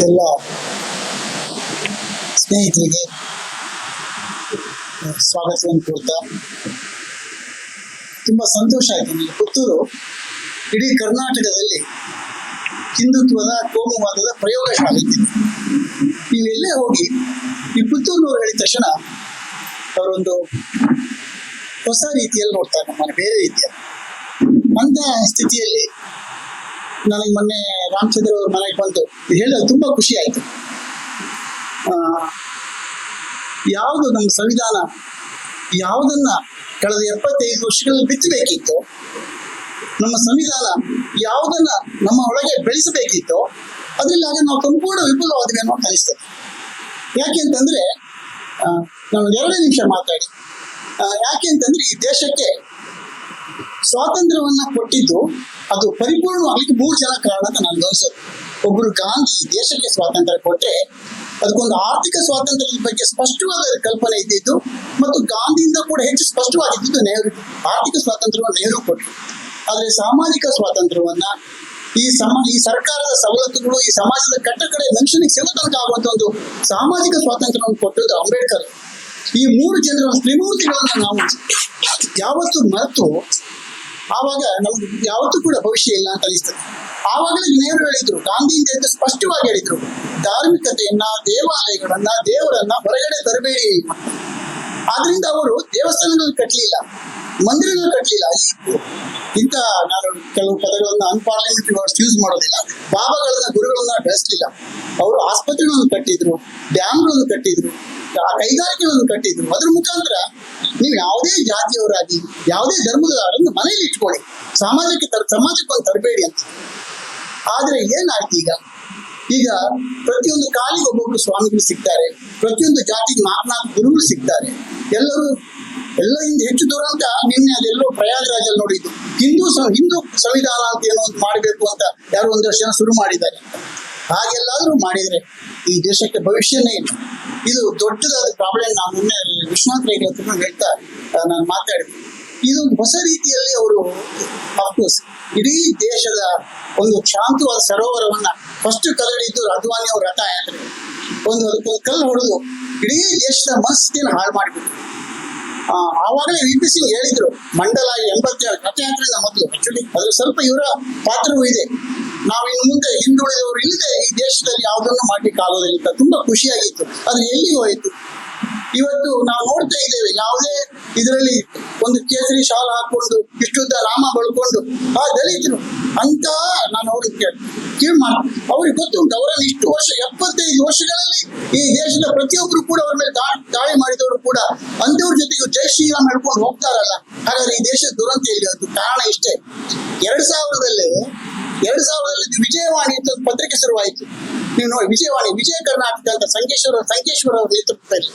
ಎಲ್ಲ ಸ್ನೇಹಿತರಿಗೆ ಸ್ವಾಗತವನ್ನು ಕೊಡ್ತಾ ತುಂಬ ಸಂತೋಷ ಆಯ್ತು. ನನಗೆ ಪುತ್ತೂರು ಇಡೀ ಕರ್ನಾಟಕದಲ್ಲಿ ಹಿಂದುತ್ವದ ಕೋಮುವಾದದ ಪ್ರಯೋಗಶಾಲೆ ಇತ್ತು. ನೀವೆಲ್ಲೇ ಹೋಗಿ ಈ ಪುತ್ತೂರಿನವ್ರು ಹೇಳಿದ ತಕ್ಷಣ ಅವರೊಂದು ಹೊಸ ರೀತಿಯಲ್ಲಿ ನೋಡ್ತಾರೆ, ನಮ್ಮನ್ನು ಬೇರೆ ರೀತಿಯಲ್ಲಿ. ಅಂತ ಸ್ಥಿತಿಯಲ್ಲಿ ನನಗೆ ಮೊನ್ನೆ ರಾಮಚಂದ್ರ ಅವ್ರ ಮನೆಗೆ ಬಂದು ಹೇಳೋದು ತುಂಬ ಖುಷಿ ಆಯಿತು. ಯಾವುದು ನಮ್ಮ ಸಂವಿಧಾನ ಯಾವುದನ್ನ ಕಳೆದ 75 ವರ್ಷಗಳಲ್ಲಿ ಬಿತ್ತಬೇಕಿತ್ತು, ನಮ್ಮ ಸಂವಿಧಾನ ಯಾವುದನ್ನ ನಮ್ಮ ಒಳಗೆ ಬೆಳೆಸಬೇಕಿತ್ತು, ಅದರಲ್ಲಿ ಆಗ ನಾವು ಸಂಪೂರ್ಣ ವಿಫಲವಾದ್ವಿ ಅನ್ನೋ ಅನಿಸ್ತದೆ. ಯಾಕೆ ಅಂತಂದ್ರೆ ನಾವು 2 ನಿಮಿಷ ಮಾತಾಡಿ. ಯಾಕೆ ಅಂತಂದ್ರೆ ಈ ದೇಶಕ್ಕೆ ಸ್ವಾತಂತ್ರ್ಯವನ್ನ ಕೊಟ್ಟಿದ್ದು ಅದು ಪರಿಪೂರ್ಣವಾಗಲಿಕ್ಕೆ 3 ಜನ ಕಾರಣ ಅಂತ ನನಗೆ ಅನ್ಸೋದು. ಒಬ್ಬರು ಗಾಂಧಿ ದೇಶಕ್ಕೆ ಸ್ವಾತಂತ್ರ್ಯ ಕೊಟ್ಟರೆ ಅದಕ್ಕೊಂದು ಆರ್ಥಿಕ ಸ್ವಾತಂತ್ರ್ಯದ ಬಗ್ಗೆ ಸ್ಪಷ್ಟವಾದ ಕಲ್ಪನೆ ಇದ್ದಿದ್ದು, ಮತ್ತು ಗಾಂಧಿಯಿಂದ ಕೂಡ ಹೆಚ್ಚು ಸ್ಪಷ್ಟವಾಗಿದ್ದು ನೆಹರು. ಆರ್ಥಿಕ ಸ್ವಾತಂತ್ರ್ಯವನ್ನು ನೆಹರು ಕೊಟ್ಟರು. ಆದರೆ ಸಾಮಾಜಿಕ ಸ್ವಾತಂತ್ರ್ಯವನ್ನ ಈ ಸರ್ಕಾರದ ಸವಲತ್ತುಗಳು ಈ ಸಮಾಜದ ಕಟ್ಟಕಡೆ ಮನುಷ್ಯನಿಗೆ ಸಿಗೋ ತನಕ ಆಗುವಂತ ಒಂದು ಸಾಮಾಜಿಕ ಸ್ವಾತಂತ್ರ್ಯವನ್ನು ಕೊಟ್ಟದ್ದು ಅಂಬೇಡ್ಕರ್. ಈ 3 ಜನರ ತ್ರಿಮೂರ್ತಿಗಳನ್ನ ನಾವು ಯಾವತ್ತು ಮರೆತು ಆವಾಗ ನಮ್ಗೆ ಯಾವತ್ತೂ ಕೂಡ ಭವಿಷ್ಯ ಇಲ್ಲ ಅಂತ ಅನಿಸ್ತದೆ. ಆವಾಗಲೇ ನೆಹರು ಹೇಳಿದ್ರು, ಗಾಂಧಿಯಿಂದ ಸ್ಪಷ್ಟವಾಗಿ ಹೇಳಿದ್ರು, ಧಾರ್ಮಿಕತೆಯನ್ನ, ದೇವಾಲಯಗಳನ್ನ, ದೇವರನ್ನ ಹೊರಗಡೆ ತರಬೇಡಿ. ಆದ್ರಿಂದ ಅವರು ದೇವಸ್ಥಾನಗಳನ್ನು ಕಟ್ಟಲಿಲ್ಲ, ಮಂದಿರಗಳು ಕಟ್ಟಲಿಲ್ಲ. ಇಂಥ ನಾನು ಕೆಲವು ಪದಗಳನ್ನ ಅನ್ಪಾರ್ಲಿಮೆಂಟರಿ ವರ್ಡ್ಸ್ ಯೂಸ್ ಮಾಡೋದಿಲ್ಲ. ಬಾಬಾಗಳನ್ನ, ಗುರುಗಳನ್ನ ಬೆಳೆಸಲಿಲ್ಲ. ಅವರು ಆಸ್ಪತ್ರೆಗಳನ್ನು ಕಟ್ಟಿದ್ರು, ಡ್ಯಾಮ್ಗಳನ್ನು ಕಟ್ಟಿದ್ರು, ಕೈಗಾರಿಕೆಗಳನ್ನು ಕಟ್ಟಿದ್ರು. ಅದ್ರ ಮುಖಾಂತರ ನೀವು ಯಾವುದೇ ಜಾತಿಯವರಾಗಿ ಯಾವುದೇ ಧರ್ಮದವರನ್ನು ಮನೆಯಲ್ಲಿ ಇಟ್ಕೊಳ್ಳಿ, ಸಮಾಜಕ್ಕೊಂದು ತರಬೇಡಿ ಅಂತ. ಆದ್ರೆ ಏನಾಯ್ತು ಈಗ ಪ್ರತಿಯೊಂದು ಕಾಲಿಗೆ ಒಬ್ಬೊಬ್ರು ಸ್ವಾಮಿಗಳು ಸಿಗ್ತಾರೆ, ಪ್ರತಿಯೊಂದು ಜಾತಿಗೆ 4 ಗುರುಗಳು ಸಿಗ್ತಾರೆ. ಎಲ್ಲರಿಂದ ಹೆಚ್ಚು ದೂರ ಅಂತ ನಿನ್ನೆ ಅದೆಲ್ಲೋ ಪ್ರಯಾಗರಾಜಲ್ಲಿ ನೋಡಿದ್ದು. ಹಿಂದೂ ಸಂವಿಧಾನ ಅಂತ ಏನೋ ಒಂದು ಮಾಡಬೇಕು ಅಂತ ಯಾರೋ 1 ವರ್ಷ ಶುರು ಮಾಡಿದ್ದಾರೆ. ಹಾಗೆಲ್ಲಾದ್ರೂ ಮಾಡಿದ್ರೆ ಈ ದೇಶಕ್ಕೆ ಭವಿಷ್ಯನೇ ಇಲ್ಲ. ಇದು ದೊಡ್ಡದಾದ ಪ್ರಾಬ್ಲಮ್. ನಾವು ನಿನ್ನೆ ವಿಶ್ವನಾಥ್ ರೈ ಹತ್ರ ಹೇಳ್ತಾ ನಾನು ಮಾತಾಡಿದೆ. ಇದು ಹೊಸ ರೀತಿಯಲ್ಲಿ ಅವರು ಅಫ್ಕೋರ್ಸ್ ಇಡೀ ದೇಶದ ಒಂದು ಶಾಂತವಾದ ಸರೋವರವನ್ನ ಫಸ್ಟ್ ಕದಡಿದ್ದು ಅದ್ವಾನಿ ಅವ್ರ ರಥಯಾತ್ರೆ. ಅದಕ್ಕೊಂದು ಕಲ್ಲು ಹೊಡೆದು ಇಡೀ ದೇಶದ ಮನಸ್ಥಿತಿಯನ್ನು ಹಾಳು ಮಾಡಿಬಿಟ್ರು. ಆವಾಗಲೇ VP ಸಿಂಗ್ ಹೇಳಿದ್ರು, ಮಂಡಲ 87 ರಥಯಾತ್ರೆಯಿಂದ ಮೊದಲು. ಆಕ್ಚುಲಿ ಅದ್ರ ಸ್ವಲ್ಪ ಇವರ ಪಾತ್ರವೂ ಇದೆ. ನಾವು ಇನ್ನು ಮುಂದೆ ಹಿಂದುಳಿದವರು ಇಲ್ಲದೆ ಈ ದೇಶದಲ್ಲಿ ಯಾವುದನ್ನು ಮಾಡ್ಲಿಕ್ಕೆ ಆಗೋದಿಲ್ಲ. ತುಂಬಾ ಖುಷಿಯಾಗಿತ್ತು. ಅದು ಎಲ್ಲಿಗೆ ಹೋಯಿತು? ಇವತ್ತು ನಾವು ನೋಡ್ತಾ ಇದ್ದೇವೆ, ಯಾವುದೇ ಇದರಲ್ಲಿ ಒಂದು ಕೇಸರಿ ಶಾಲ್ ಹಾಕೊಂಡು ಇಷ್ಟುದ್ದ ನಾಮ ಬಳ್ಕೊಂಡು ಆ ದಲಿತರು ಅಂತ ನಾನು ಅವ್ರಿಗೆ ಅವ್ರಿಗೆ ಗೊತ್ತುಂಟು. ಅವರಲ್ಲಿ ಇಷ್ಟು ವರ್ಷ 75 ವರ್ಷಗಳಲ್ಲಿ ಈ ದೇಶದ ಪ್ರತಿಯೊಬ್ಬರು ಕೂಡ ಅವ್ರ ಮೇಲೆ ದಾಳಿ ಮಾಡಿದವರು ಕೂಡ ಅಂತವ್ರ ಜೊತೆಗೆ ಜೈ ಶ್ರೀರಾಮ್ ಹೇಳ್ಕೊಂಡು ಹೋಗ್ತಾರಲ್ಲ. ಹಾಗಾದ್ರೆ ಈ ದೇಶದ ದುರಂತ ಎಲ್ಲಿ ಹೋಯ್ತು? ಕಾರಣ ಇಷ್ಟೇ. 2000ರಲ್ಲಿ ವಿಜಯವಾಣಿ ಅಂತ ಒಂದು ಪತ್ರಿಕೆ ಶುರುವಾಯಿತು. ನೀವು ನೋಡಿ, ವಿಜಯ ಕರ್ನಾಟಕ ಅಂತ ಸಂಕೇಶ್ವರ ಅವ್ರ ನೇತೃತ್ವದಲ್ಲಿ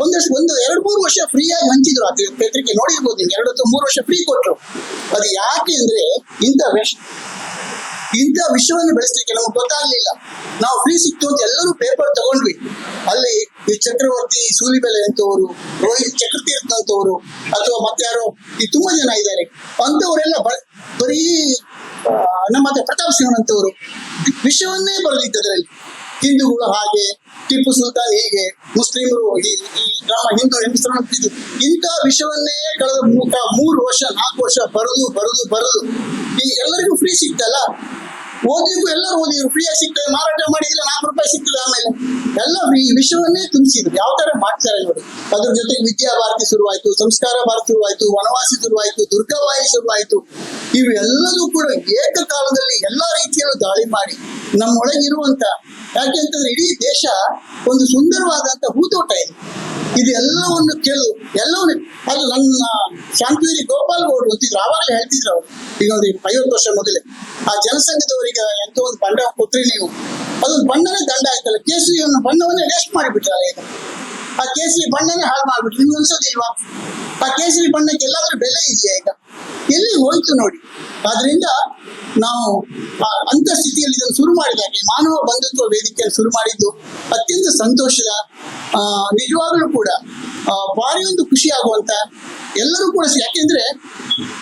ಒಂದು 2-3 ವರ್ಷ ಫ್ರೀಯಾಗಿ ಹಂಚಿದ್ರು. ಅದು ಪತ್ರಿಕೆ ನೋಡಿರ್ಬೋದು ನೀವು. 2 ಅಥವಾ 3 ವರ್ಷ ಫ್ರೀ ಕೊಟ್ಟರು. ಅದು ಯಾಕೆ ಅಂದ್ರೆ ಇಂಥ ವಿಷಯವನ್ನು ಬೆಳೆಸಲಿಕ್ಕೆ ನಮ್ಗೆ ಗೊತ್ತಾಗ್ಲಿಲ್ಲ. ನಾವು ಫ್ರೀ ಸಿಕ್ತು ಅಂತ ಎಲ್ಲರೂ ಪೇಪರ್ ತಗೊಂಡ್ವಿ. ಅಲ್ಲಿ ಈ ಚಕ್ರವರ್ತಿ ಸೂಲಿಬೆಲೆ ಅಂತವರು, ರೋಹಿತ್ ಚಕ್ರತೀರ್ಥ ಅಂತವರು, ಅಥವಾ ಮತ್ತಾರೋ ಈ ತುಂಬಾ ಜನ ಇದ್ದಾರೆ. ಅಂತವರೆಲ್ಲ ಬರೀ ನಮ್ಮ ಪ್ರತಾಪ್ ಸಿಂಗ್ ಅಂತವರು ವಿಷಯವನ್ನೇ ಬರೆದಿದ್ದದ್ರಲ್ಲಿ. ಹಿಂದೂಗಳು ಹಾಗೆ, ಟಿಪ್ಪು ಸುಲ್ತಾನ್ ಹೀಗೆ, ಮುಸ್ಲಿಮರು ನಮ್ಮ ಹಿಂದೂ ಹಿಂಸೆ, ಇಂಥ ವಿಷಯವನ್ನೇ ಕಳೆದ 3 ವರ್ಷ 4 ವರ್ಷ ಬರೆದು ಈ ಎಲ್ಲರಿಗೂ ಫ್ರೀ ಸಿಗ್ತಲ್ಲ, ಓದಿಗೂ ಎಲ್ಲರೂ ಓದಿದ್ರು. ಫ್ರೀಯಾಗಿ ಸಿಗ್ತದೆ, ಮಾರಾಟ ಮಾಡಿದ್ರೆ 4 ರೂಪಾಯಿ ಸಿಗ್ತದೆ. ಆಮೇಲೆ ಎಲ್ಲ ಈ ವಿಷಯವನ್ನೇ ತುಂಬಿಸಿದ್ರು. ಯಾವ ತರ ಮಾಡ್ತಾರೆ ನೋಡಿ. ಅದ್ರ ಜೊತೆಗೆ ವಿದ್ಯಾಭಾರತಿ ಶುರುವಾಯ್ತು, ಸಂಸ್ಕಾರ ಭಾರತಿ ಶುರುವಾಯ್ತು, ವನವಾಸಿ ಶುರುವಾಯ್ತು, ದುರ್ಗಾವಾಹಿ ಶುರುವಾಯ್ತು. ಇವೆಲ್ಲದೂ ಕೂಡ ಏಕಕಾಲದಲ್ಲಿ ಎಲ್ಲಾ ರೀತಿಯಲ್ಲೂ ದಾಳಿ ಮಾಡಿ ನಮ್ಮೊಳಗಿರುವಂತ, ಯಾಕೆ ಅಂತಂದ್ರೆ ಇಡೀ ದೇಶ ಒಂದು ಸುಂದರವಾದಂತ ಹೂತೋಟ ಇದೆ. ಇದು ಎಲ್ಲವನ್ನು ಎಲ್ಲವನ್ನು ಅದು ನನ್ನ ಶಾಂತಿವೀರಿ ಗೋಪಾಲ್ ಗೌಡ್ರು ಅಂತಿದ್ರು. ಆವಾಗಲೇ ಹೇಳ್ತಿದ್ರು ಅವರು, ಈಗ ಒಂದು 50 ವರ್ಷ ಮೊದಲೇ, ಆ ಜನಸಂಘದವರಿಗೆ ಎಂತ ಒಂದು ಬಣ್ಣ ಕೊಟ್ರಿ ನೀವು, ಅದೊಂದು ಬಣ್ಣನೇ ದಂಡ ಆಯ್ತಲ್ಲ. ಕೇಸರಿ ಬಣ್ಣವನ್ನೇ ವೇಸ್ಟ್ ಮಾಡಿಬಿಟ್ರಲ್ಲ. ಈಗ ಆ ಕೇಸರಿ ಬಣ್ಣನೇ ಹಾಳು ಮಾಡ್ಬಿಟ್ರು. ನಿಮ್ಗೆ ಅನ್ಸೋದಿಲ್ವಾ? ಆ ಕೇಸರಿ ಬಣ್ಣಕ್ಕೆ ಎಲ್ಲಾದ್ರೂ ಬೆಲೆ ಇದೆಯಾ? ಈಗ ಎಲ್ಲಿ ಹೋಯ್ತು ನೋಡಿ. ಆದ್ರಿಂದ ನಾವು ಅಂತ ಸ್ಥಿತಿಯಲ್ಲಿ ಇದನ್ನು ಶುರು ಮಾಡಿದಾಗ ಮಾನವ ಬಂಧುತ್ವ ವೇದಿಕೆಯನ್ನು ಶುರು ಮಾಡಿದ್ದು ಅತ್ಯಂತ ಸಂತೋಷದ, ನಿಜವಾಗ್ಲೂ ಕೂಡ ಭಾರಿ ಒಂದು ಖುಷಿ ಆಗುವಂತ, ಎಲ್ಲರೂ ಕೂಡ. ಯಾಕೆಂದ್ರೆ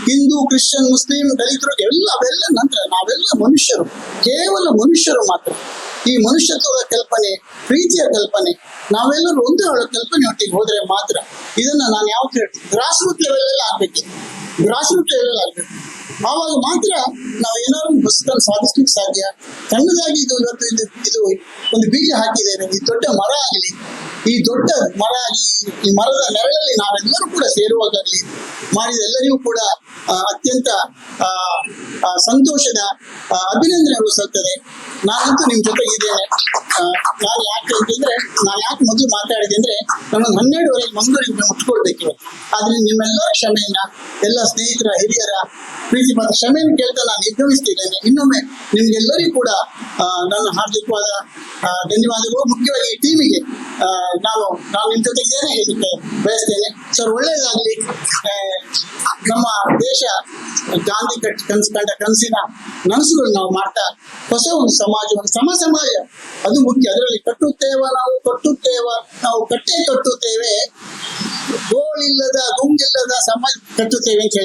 ಹಿಂದೂ, ಕ್ರಿಶ್ಚಿಯನ್, ಮುಸ್ಲಿಂ, ದಲಿತರು ಅವೆಲ್ಲ ನಂತರ ನಾವೆಲ್ಲ ಮನುಷ್ಯರು, ಕೇವಲ ಮನುಷ್ಯರು ಮಾತ್ರ. ಈ ಮನುಷ್ಯತ್ವದ ಕಲ್ಪನೆ, ಪ್ರೀತಿಯ ಕಲ್ಪನೆ, ನಾವೆಲ್ಲರೂ ಒಂದು ಕಲ್ಪನೆ ಒಟ್ಟಿಗೆ ಹೋದ್ರೆ ಮಾತ್ರ ಇದನ್ನ ನಾನು ಯಾವತ್ತೂ ಹೇಳ್ತೀನಿ, ಗ್ರಾಸ್ ರೂಟ್ ಲೆವೆಲ್ ಅಲ್ಲಿ ಆಗ್ಬೇಕಿದೆ, ಗ್ರಾಸ್ ರೂಟ್ ಲೆವೆಲ್ ಆಗ್ಬೇಕು. ಆವಾಗ ಮಾತ್ರ ನಾವು ಏನಾದ್ರು ಹೊಸದನ್ನು ಸಾಧಿಸ್ಲಿಕ್ಕೆ ಸಾಧ್ಯ. ಸಣ್ಣದಾಗಿ ಇದು ಇವತ್ತು ಇದು ಒಂದು ಬೀಜ ಹಾಕಿದ್ದೇವೆ, ಈ ದೊಡ್ಡ ಮರ ಆಗಲಿ, ಈ ದೊಡ್ಡ ಮರ ಈ ಮರದ ನೆರಳಲ್ಲಿ ನಾವೆಲ್ಲರೂ ಕೂಡ ಸೇರುವಾಗಲಿ ಮಾಡಿದ ಎಲ್ಲರಿಗೂ ಕೂಡ ಅತ್ಯಂತ ಸಂತೋಷದ ಅಭಿನಂದನೆಗಳು ಸಲ್ತದೆ. ನಾನಂತೂ ನಿಮ್ ಜೊತೆಗಿದ್ದೇನೆ. ನಾನು ಯಾಕೆ ಮೊದಲು ಮಾತಾಡಿದೆ ಅಂದ್ರೆ ನಾನೊಂದು 12 ಮಂಗಳೂರಿಗೆ ಮುಟ್ಕೊಳ್ಬೇಕಿವ. ಆದ್ರೆ ನಿಮ್ಮೆಲ್ಲರ ಕ್ಷಮೆಯನ್ನ, ಎಲ್ಲ ಸ್ನೇಹಿತರ, ಹಿರಿಯರ ಪ್ರೀತಿ ಮತ್ತು ಕ್ಷಮೆಯನ್ನು ಕೇಳ್ತಾ ನಾನು ನಿರ್ಗಮಿಸ್ತಿದ್ದೇನೆ. ಇನ್ನೊಮ್ಮೆ ನಿಮ್ಗೆಲ್ಲರಿಗೂ ಕೂಡ ನನ್ನ ಹಾರ್ದಿಕವಾದ ಧನ್ಯವಾದಗಳು. ಮುಖ್ಯವಾಗಿ ಈ ಟೀಮಿಗೆ ನಾನು ನಿಮ್ ಜೊತೆಗಿದ್ದೇನೆ ಹೇಳಲಿಕ್ಕೆ ಬಯಸ್ತೇನೆ. ಸರ್, ಒಳ್ಳೆಯದಾಗ್ಲಿ. ನಮ್ಮ ದೇಶ ಗಾಂಧಿ ಕಂಡ ಕನಸಿನ ನನಸುಗಳು ನಾವು ಮಾಡ್ತಾ ಹೊಸ ಒಂದು ಸಮಾಜ, ಒಂದು ಸಮಾಜ ಅದು ಮುಖ್ಯ. ಅದರಲ್ಲಿ ನಾವು ಕಟ್ಟೆ ಕಟ್ಟುತ್ತೇವೆ, ಗೋಳಿಲ್ಲದ ಗುಂಗಿಲ್ಲದ ಸಮಾಜ ಕಟ್ಟುತ್ತೇವೆ ಅಂತ ಹೇಳಿ